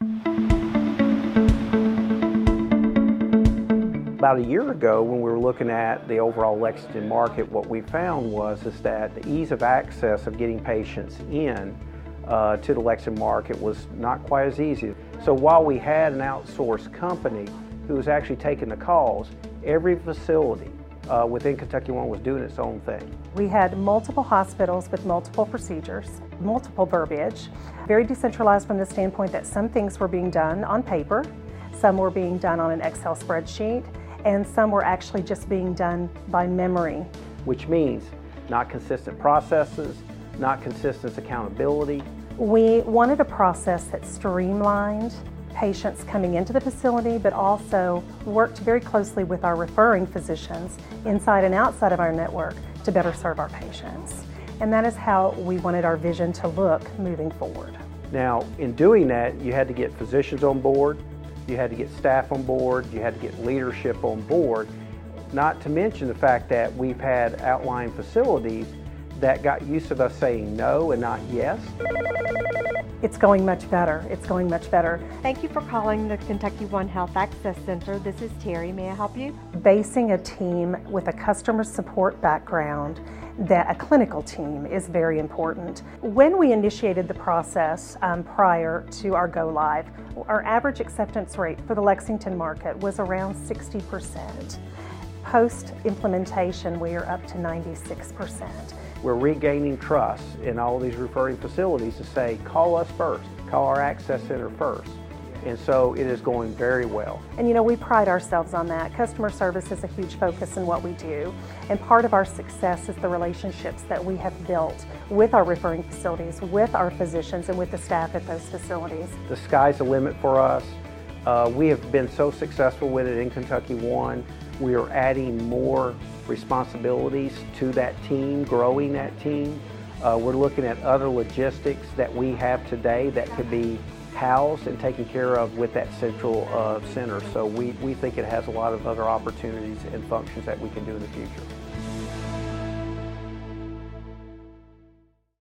About a year ago, when we were looking at the overall Lexington market, what we found was that the ease of access of getting patients in to the Lexington market was not quite as easy. So while we had an outsourced company who was actually taking the calls, every facility within Kentucky One was doing its own thing. We had multiple hospitals with multiple procedures, multiple verbiage, very decentralized from the standpoint that some things were being done on paper, some were being done on an Excel spreadsheet, and some were actually just being done by memory. Which means not consistent processes, not consistent accountability. We wanted a process that streamlined patients coming into the facility, but also worked very closely with our referring physicians inside and outside of our network to better serve our patients. And that is how we wanted our vision to look moving forward. Now, in doing that, you had to get physicians on board, you had to get staff on board, you had to get leadership on board, not to mention the fact that we've had outlying facilities that got used to us saying no and not yes. It's going much better. It's going much better. Thank you for calling the Kentucky One Health Access Center. This is Terry. May I help you? Basing a team with a customer support background, that a clinical team is very important. When we initiated the process prior to our go live, our average acceptance rate for the Lexington market was around 60%. Post implementation, we are up to 96%. We're regaining trust in all these referring facilities to say, call us first, call our access center first. And so it is going very well. And you know, we pride ourselves on that. Customer service is a huge focus in what we do. And part of our success is the relationships that we have built with our referring facilities, with our physicians, and with the staff at those facilities. The sky's the limit for us. We have been so successful with it in Kentucky One. We are adding more responsibilities to that team, growing that team. We're looking at other logistics that we have today that could be housed and taken care of with that central center. So we think it has a lot of other opportunities and functions that we can do in the future.